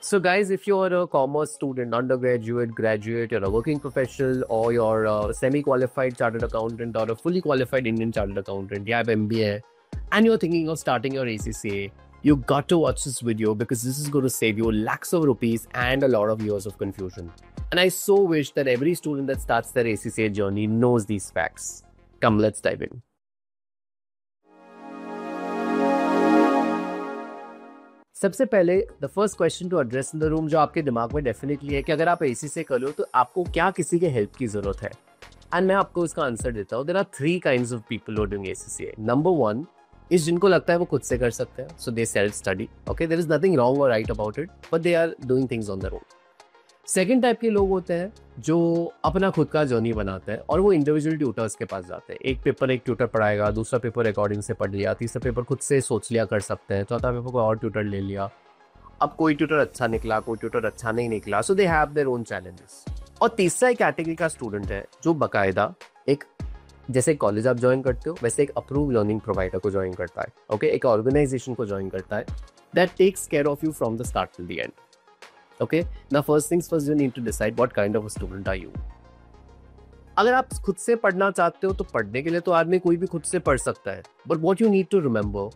So, guys, if you're a commerce student, undergraduate, graduate, you're a working professional, or you're a semi qualified chartered accountant or a fully qualified Indian chartered accountant, you have MBA, and you're thinking of starting your ACCA, you got to watch this video because this is going to save you lakhs of rupees and a lot of years of confusion. And I so wish that every student that starts their ACCA journey knows these facts. Come, let's dive in. सबसे पहले the first question to address in the room जो आपके दिमाग में definitely है कि अगर आप एसी से कर लो तो आपको क्या किसी के हेल्प की जरूरत है. एंड मैं आपको इसका आंसर देता हूँ. There are three kinds of people who are doing ACCA. Number one is जिनको लगता है वो खुद से कर सकते हैं, so they self study. Okay, there is nothing wrong और right about it, but they are doing things on their own. Second type के लोग होते हैं जो अपना खुद का जर्नी बनाते हैं और वो इंडिविजुअल ट्यूटर्स के पास जाते हैं. एक पेपर एक ट्यूटर पढ़ाएगा, दूसरा पेपर रिकॉर्डिंग से पढ़ लिया, तीसरा पेपर खुद से सोच लिया कर सकते हैं, चौथा पेपर कोई और ट्यूटर ले लिया. अब कोई ट्यूटर अच्छा निकला, कोई ट्यूटर अच्छा नहीं निकला, so they have their own challenges. और तीसरा एक कैटेगरी का स्टूडेंट है जो बकायदा एक, जैसे कॉलेज आप ज्वाइन करते हो वैसे एक अप्रूव लर्निंग प्रोवाइडर को ज्वाइन करता है. ओके, एक ऑर्गेनाइजेशन को ज्वाइन करता है that takes care of you from the start till the end. Okay, now first things first, you need to decide what kind of a student are you. अगर आप खुद से पढ़ना चाहते हो तो पढ़ने के लिए तो आदमी कोई भी खुद से पढ़ सकता है, but what you need to remember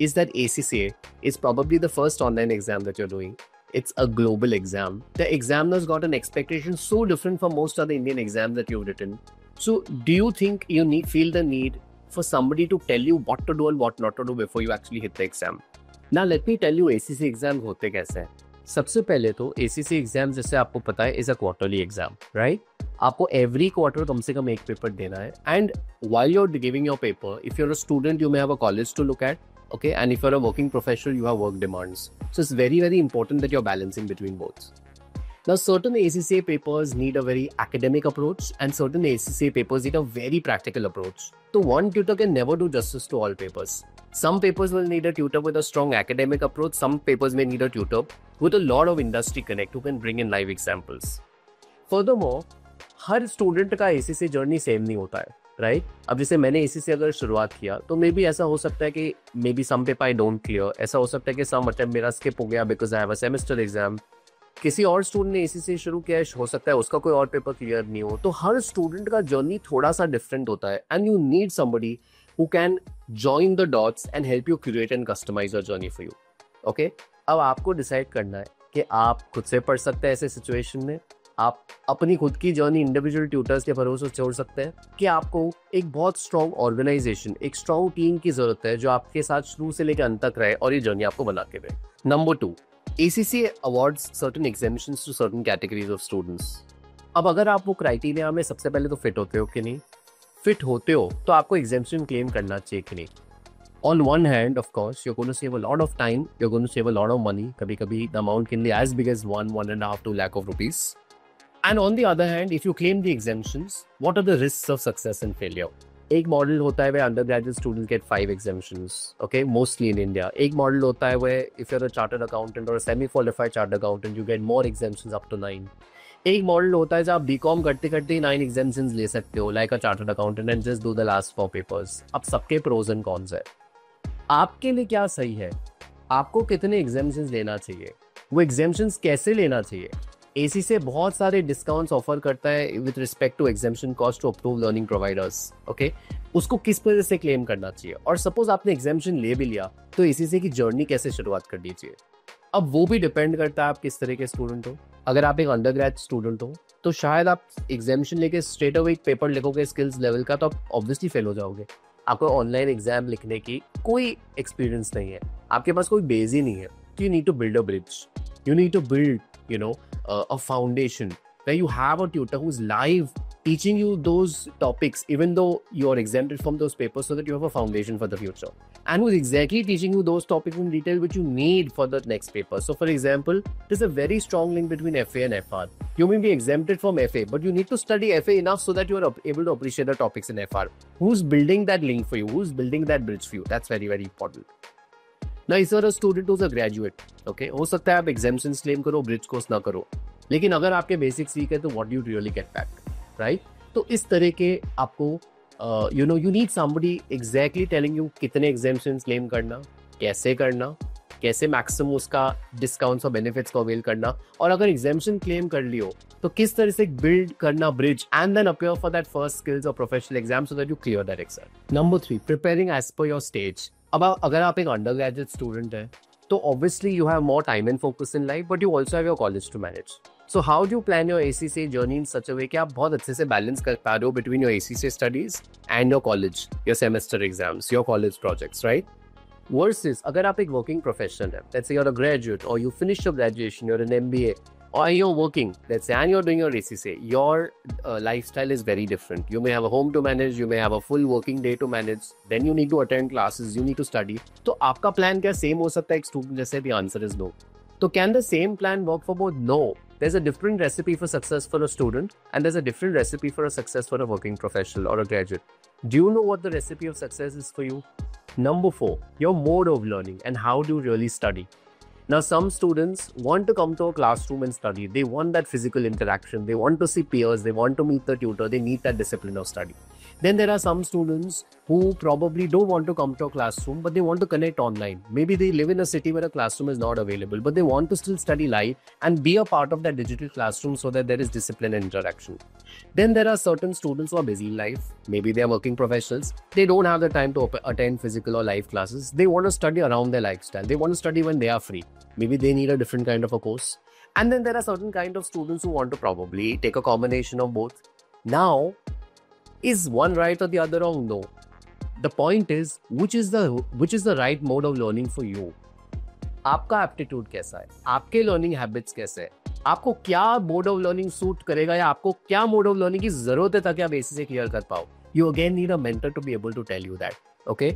is that ACCA is probably the first online exam that you're doing. It's a global exam. The examiner's got an expectation so different from most other Indian exams that you've written. So do you think you feel the need for somebody to tell you what to do and what not to do before you actually hit the exam? Now let me tell you ACCA exam होते कैसे हैं. सबसे पहले तो ACCA exam जैसे आपको पता है is a quarterly exam, right? आपको every quarter कम से कम एक पेपर देना है. And while you're giving your paper, if you're a student, you may have a college to look at. Okay, and if you're a working professional, you have work demands. So it's very, very important that you're balancing between both. Now, certain ACCA papers need a very academic approach and certain ACCA papers need a very practical approach. So one tutor can never do justice to all papers. Some papers will need a tutor with a strong academic approach. Some papers may need a tutor with a lot of industry connect who can bring in live examples. Furthermore, her student का ACCA journey same नहीं होता है, right? अब जैसे मैंने AC से अगर शुरुआत किया तो मे बी ऐसा हो सकता है कि maybe some paper I don't clear, ऐसा हो सकता है कि सम अटेम्प्ट मेरा स्किप हो गया because I have a semester exam. किसी और स्टूडेंट ने एसी से शुरू किया है, हो सकता है उसका कोई और पेपर क्लियर नहीं हो. तो हर स्टूडेंट का जर्नी थोड़ा सा डिफरेंट होता है and you need somebody who can join the dots and help you create and customise your journey for you. Okay, अब आपको डिसाइड करना है कि आप खुद से पढ़ सकते हैं ऐसे सिचुएशन में, आप अपनी खुद की जर्नी इंडिविजुअल ट्यूटर्स के भरोसे छोड़ सकते हैं, कि आपको एक बहुत स्ट्रॉन्ग ऑर्गेनाइजेशन, एक स्ट्रॉन्ग टीम की जरूरत है जो आपके साथ शुरू से लेकर अंत तक रहे और ये जर्नी आपको बना के दे. Number two, ACCA awards certain examinations to certain categories of students. अब अगर आप वो क्राइटेरिया में सबसे पहले तो फिट होते हो कि नहीं, फिट होते हो तो आपको एग्जामिनेशन क्लेम करना चाहिए कि नहीं. On one hand, of course, you're going to save a lot of time, you're going to save a lot of money. कभी-कभी the amount can be as big as 1.5 to 2 lakh of rupees. And on the other hand, if you claim the exemptions, what are the risks of success and failure? एक model होता है where undergraduate students get 5 exemptions, okay, mostly in India. एक model होता है where if you're a chartered accountant or a semi-qualified chartered accountant, you get more exemptions up to 9. एक model होता है जब आप BCom करते करते ही 9 exemptions ले सकते हो, like a chartered accountant, and just do the last 4 papers. अब सबके pros and cons है. आपके लिए क्या सही है, आपको कितने exemptions लेना चाहिए, वो exemptions कैसे लेना चाहिए. एसी से बहुत सारे डिस्काउंट्स ऑफर करता है with respect to examination cost to approved learning providers. Okay, उसको किस वजह से क्लेम करना चाहिए, और सपोज आपने एग्जामिनेशन ले भी लिया तो एसीसी की जर्नी कैसे शुरुआत करनी चाहिए. अब वो भी डिपेंड करता है आप किस तरह के स्टूडेंट हो. अगर आप एक अंडरग्रेड स्टूडेंट हो तो शायद आप एग्जामिनेशन लेके स्ट्रेट अवे एक पेपर लिखोगे स्किल्स लेवल का, तो आप ऑब्वियसली फेल हो जाओगे. आपको ऑनलाइन एग्जाम लिखने की कोई एक्सपीरियंस नहीं है, आपके पास कोई बेस ही नहीं है. You need to build a bridge, you need to build, a foundation where you have a tutor who's live teaching you those topics, even though you're exempted from those papers, so that you have a foundation for the future, and who's exactly teaching you those topics in detail which you need for the next paper. So for example, there's a very strong link between FA and FR. You may be exempted from FA, but you need to study FA enough so that you are able to appreciate the topics in FR. Who's building that link for you? Who's building that bridge for you? That's very, very important. Now, if you're a student who's a graduate, okay, हो सकता है आप exemptions claim करो, bridge course ना करो, लेकिन अगर आपके basics सीख है तो what do you really get back, right? तो इस तरह के आपको you need somebody exactly telling you कितने exemptions claim करना, कैसे करना, कैसे मैक्सिमम उसका डिस्काउंट्स और बेनिफिट्स को अवेल करना, और अगर एग्जामिशन क्लेम कर लियो तो किस तरह से बिल्ड करना bridge and then appear for that first skills और professional exam so that you clear that exam. Number 3, preparing as per your stage. अब अगर आप एक अंडर ग्रेजुएट स्टूडेंट है तो obviously you have more time and focus in life, but you also have your college to manage. So how do plan your ACCA journey in such a way कि आप बहुत अच्छे से balance कर पा रहे हो between your ACCA studies and your college, your semester exams, your college projects, right? Versus अगर आप एक वर्किंग प्रोफेशनल है, let's say you're a graduate or you finished your graduation, you're an MBA or you're working, let's say, and you're doing your ACCA, your lifestyle is very different. You may have a home to manage, you may have a full working day to manage, then you need to attend classes, you need to study. तो आपका plan क्या same हो सकता है एक student जैसे? The answer is no. So can the same plan work for both? No. There's a different recipe for success for a student and there's a different recipe for a success for a working professional or a graduate. Do you know what the recipe of success is for you? Number 4, your mode of learning and how do you really study. Now, some students want to come to a classroom and study. They want that physical interaction. They want to see peers. They want to meet the tutor. They need that discipline of study. Then there are some students who probably don't want to come to a classroom, but they want to connect online. Maybe they live in a city where a classroom is not available, but they want to still study live and be a part of that digital classroom so that there is discipline and interaction. Then there are certain students who are busy in life. Maybe they are working professionals. They don't have the time to attend physical or live classes. They want to study around their lifestyle. They want to study when they are free. Maybe they need a different kind of a course. And then there are certain kind of students who want to probably take a combination of both. Now, is one right or the other wrong? No. The point is, which is the right mode of learning for you? आपका aptitude कैसा है? आपके learning habits कैसे है? आपको क्या mode of learning suit करेगा या आपको क्या मोड ऑफ लर्निंग की जरूरत है ताकि आप ACCA क्लियर कर पाओ? You again need a mentor to be able to tell you that. Okay?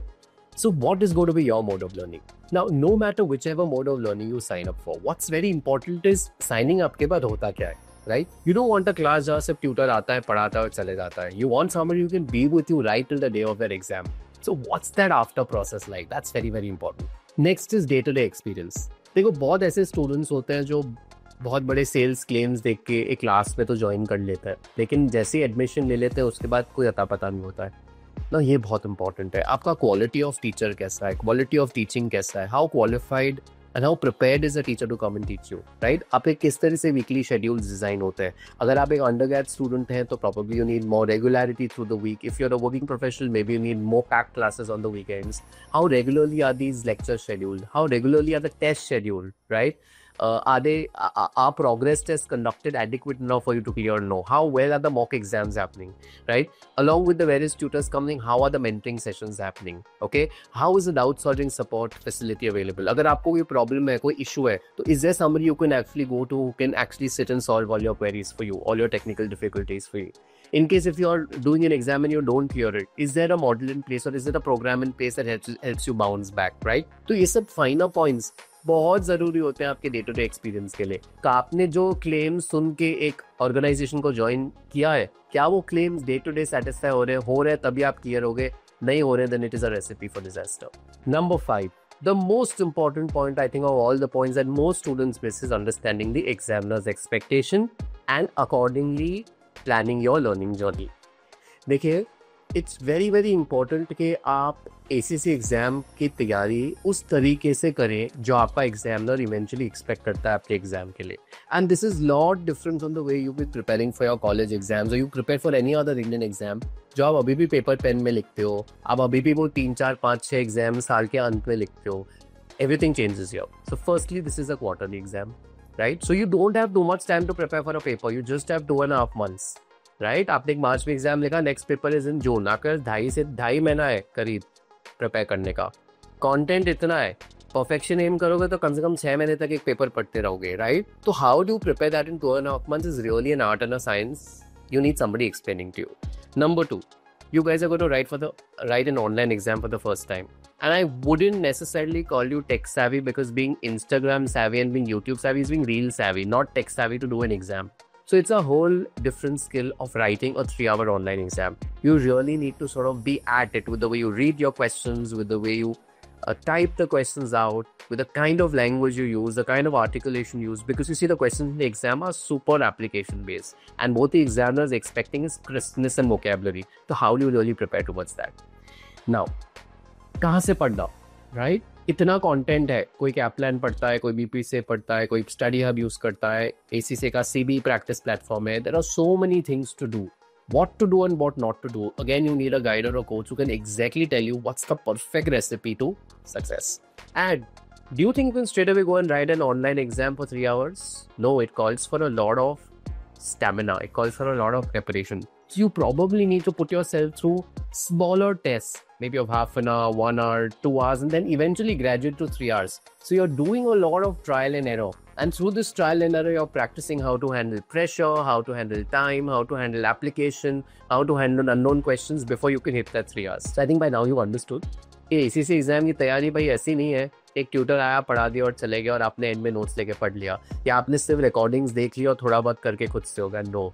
So what is going to be your mode of learning? Now, no matter whichever mode of learning you sign up for, what's very important is signing up के बाद होता क्या है? Right? You don't want a class जहाँ सिर्फ tutor आता है, पढ़ाता है और चले जाता है. You want somebody who can be with you right till the day of their exam. So what's that after process like? That's very, very important. Next is day-to-day experience. देखो, बहुत ऐसे स्टूडेंट्स होते हैं जो बहुत बड़े सेल्स क्लेम्स देख के एक क्लास में तो ज्वाइन कर लेते हैं, लेकिन जैसे ही एडमिशन ले लेते हैं उसके बाद कोई अता पता नहीं होता है ना. ये बहुत इंपॉर्टेंट है. आपका क्वालिटी ऑफ टीचर कैसा है, क्वालिटी ऑफ टीचिंग कैसा है, how qualified and how prepared is the teacher to come and teach you, right? आप एक किस तरह से वीकली शेड्यूल्स डिजाइन होते हैं. अगर आप एक अंडरग्रेड स्टूडेंट हैं तो probably you need more regularity through the week. If you're a working professional, maybe you need more packed classes on the weekends. How regularly are these lectures scheduled? How regularly are the tests scheduled, right? Are progress tests conducted adequate enough for you to clear? No. How well are the mock exams happening, right? Along with the various tutors coming, how are the mentoring sessions happening? Okay, how is the doubt solving support facility available? अगर आपको कोई problem है, कोई issue है, तो is there somebody you can actually go to who can actually sit and solve all your queries for you, all your technical difficulties for you? In case if you are doing an exam and you don't clear it, is there a model in place or is there a program in place that helps you bounce back, right? तो ये सब finer points बहुत जरूरी होते हैं आपके day to day experience के लिए. तो आपने जो क्लेम सुन के एक ऑर्गेनाइजेशन को ज्वाइन किया है, क्या वो claims day to day satisfy हो रहे हैं तभी आप क्लियर हो गए? नहीं हो रहे, then it is a recipe for disaster. Number 5, the most important point I think of all the points that most students miss is understanding the examiner's expectation and accordingly planning your learning journey. देखिए, it's very very important कि आप ACCA exam की तैयारी उस तरीके से करें जो आपका एग्जामिनर इवेंचुअली एक्सपेक्ट करता है आपके एग्जाम के लिए. And this is lot different from the way you be preparing for your college exams और you prepare for any other Indian exam जो आप अभी भी पेपर पेन में लिखते हो. आप अभी भी वो 3 4 5 6 एग्जाम साल के अंत में लिखते हो. Everything changes here. So firstly this is a quarterly exam, right? So you don't have too much time to prepare for a paper. You just have 2.5 months, राइट? आपने एक मार्च में एग्जाम लिखा, next paper is in June. आकर 2.5 महीना है करीब prepare करने का. कंटेंट इतना है, परफेक्शन एम करोगे तो कम से कम 6 महीने तक एक पेपर पढ़ते रहोगे, राइट? तो how do prepare that in 2.5 months is really an art and a science. You need somebody explaining to you. Number 2, you guys are going to write an online exam for the first time. And I wouldn't necessarily call you tech savvy because being Instagram savvy and being YouTube savvy is being real savvy, not tech savvy to do an exam. So it's a whole different skill of writing a 3-hour online exam. You really need to sort of be at it with the way you read your questions, with the way you type the questions out, with the kind of language you use, the kind of articulation you use, because you see the questions in the exam are super application based and what the examiner is expecting is crispness and vocabulary. So how do you really prepare towards that? Now, कहाँ से पढ़ना, right? इतना content है, कोई Caplan पढ़ता है, कोई BP से पढ़ता है, कोई स्टडी हब यूज करता है, एसीसी का सीबी प्रैक्टिस प्लेटफॉर्म है. There are so many things to do. What to do and what not to do. Again, you need a guide or a coach who can exactly tell you what's the perfect recipe to success. And do you think you can straight away go and write an online exam for 3 hours? No, it calls for a lot of stamina. It calls for a lot of preparation. So you probably need to put yourself through smaller tests, maybe of half an hour, 1 hour, 2 hours, and then eventually graduate to 3 hours. So you're doing a lot of trial and error. And through this trial and error, you're practicing how to handle pressure, how to handle time, how to handle application, how to handle unknown questions before you can hit that 3 hours. So I think by now you've understood. ये ACC exam की तैयारी भाई ऐसी नहीं है, एक tutor आया पढ़ा दिया और चले गया और आपने एंड में नोट्स लेके पढ़ लिया, या आपने सिर्फ रिकॉर्डिंग्स देख लिया और थोड़ा बहुत करके खुद से होगा. No,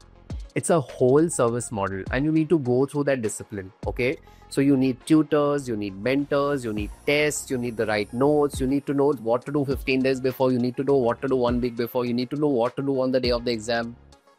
it's a whole service model and you need to go through that discipline. Okay, so you need tutors, you need mentors, you need tests, you need the right notes, you need to know what to do 15 days before, you need to know what to do 1 week before, you need to know what to do on the day of the exam,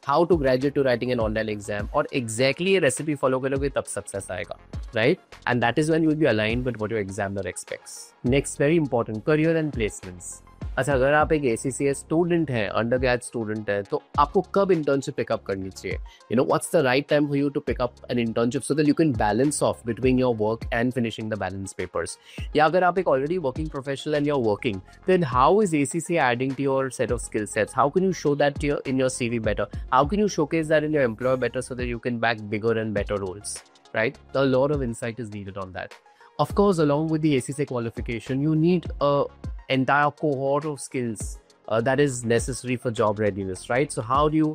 how to graduate to writing an online exam, और exactly ये recipe follow करोगे तब success आएगा, right? And that is when you will be aligned with what your examiner expects. Next, very important, career and placements. अच्छा, अगर आप एक ACCA student हैं, अंडर ग्रेड स्टूडेंट हैं, तो आपको कब इंटर्नशिप पिकअप करनी चाहिए? You know, what's the right time for you to pick up an internship so that you can balance off between your work and finishing the balance papers. या अगर आप एक already working professional and you are working, then how is ACCA adding to your set of skill sets? How can you show that in your CV better? How can you showcase that in your employer better so that you can back bigger and better roles, right? A lot of insight is needed on that. Of course, along with the ACCA qualification, you need a entire cohort of skills that is necessary for job readiness, right? So how do you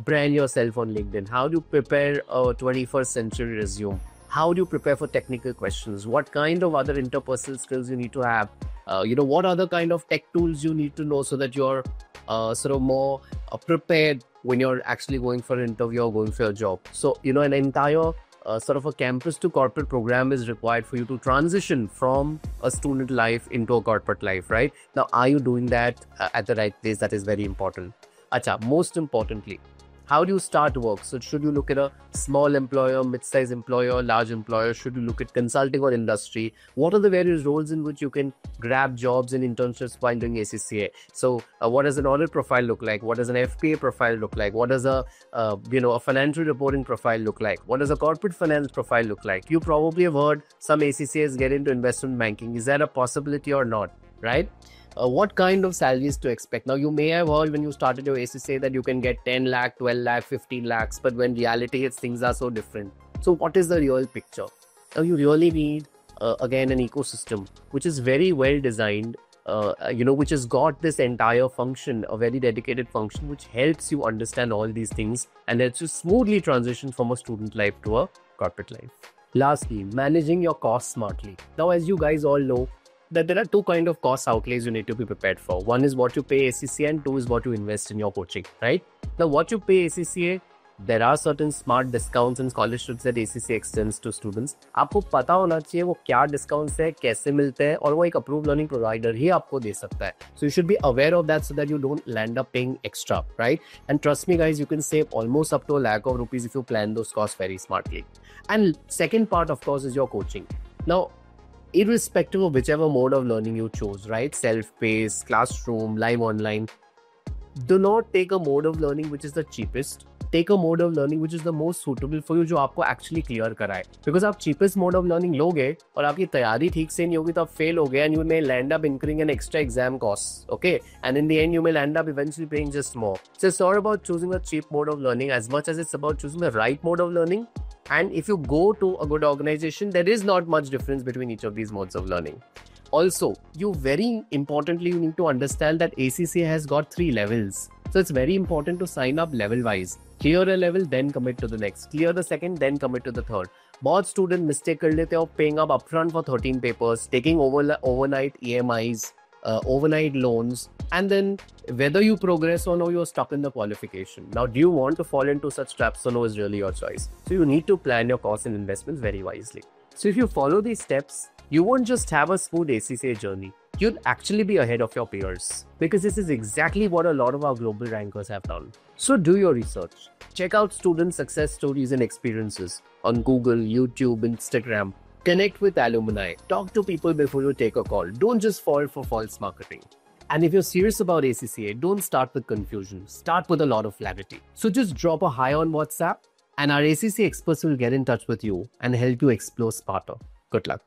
brand yourself on LinkedIn? How do you prepare a 21st century resume? How do you prepare for technical questions? What kind of other interpersonal skills you need to have? What other kind of tech tools you need to know so that you're sort of more prepared when you're actually going for an interview or going for a job. So, an entire sort of a campus to corporate program is required for you to transition from a student life into a corporate life, right? Now, are you doing that at the right place? That is very important. Acha, most importantly, how do you start work? So should you look at a small employer, mid-sized employer, large employer? Should you look at consulting or industry? What are the various roles in which you can grab jobs and internships while doing ACCA? So what does an audit profile look like? What does an FPA profile look like? What does a financial reporting profile look like? What does a corporate finance profile look like? You probably have heard some ACCAs get into investment banking. Is that a possibility or not, right? What kind of salaries to expect? Now, you may have heard when you started your ACCA that you can get 10 lakh, 12 lakh, 15 lakhs, but when reality hits, things are so different. So what is the real picture? Now, you really need, again, an ecosystem which is very well designed, which has got this entire function, a very dedicated function, which helps you understand all these things and helps you smoothly transition from a student life to a corporate life. Lastly, managing your costs smartly. Now, as you guys all know, that there are two kind of cost outlays you need to be prepared for. One is what you pay ACCA and two is what you invest in your coaching, right? Now, what you pay ACCA, there are certain smart discounts and scholarships that ACCA extends to students. आपको पता होना चाहिए वो क्या discounts है, कैसे मिलते हैं, और वो एक approved learning provider ही आपको दे सकता है. So you should be aware of that so that you don't land up paying extra, right? And trust me guys, you can save almost up to ₹1,00,000 if you plan those costs very smartly. And second part, of course, is your coaching. Now, irrespective of whichever mode of learning you chose, right? Self-paced, classroom, live online. Do not take a mode of learning which is the cheapest. Take a mode of learning which is the most suitable for you, जो आपको actually clear कराए. Because आप cheapest mode of learning लोगे और आपकी तैयारी ठीक से नहीं होगी तो आप fail हो गए and you may land up incurring an extra exam cost, okay? And in the end, you may land up eventually paying just more. So it's not about choosing a cheap mode of learning as much as it's about choosing the right mode of learning. And if you go to a good organization, there is not much difference between each of these modes of learning. Also, you need to understand that ACCA has got 3 levels. So it's very important to sign up level wise. Clear a level, then commit to the next. Clear the second, then commit to the third. बहुत student mistake कर लेते हैं paying up upfront for 13 papers, taking overnight EMIs, overnight loans, and then whether you progress or no, you're stuck in the qualification. Now, do you want to fall into such traps or no is really your choice. So you need to plan your costs and investments very wisely. So if you follow these steps, you won't just have a smooth ACCA journey. You'll actually be ahead of your peers, because this is exactly what a lot of our global rankers have done. So do your research. Check out student success stories and experiences on Google, YouTube, Instagram. Connect with alumni. Talk to people before you take a call. Don't just fall for false marketing. And if you're serious about ACCA, don't start with confusion. Start with a lot of clarity. So just drop a hi on WhatsApp and our ACCA experts will get in touch with you and help you explore smarter. Good luck.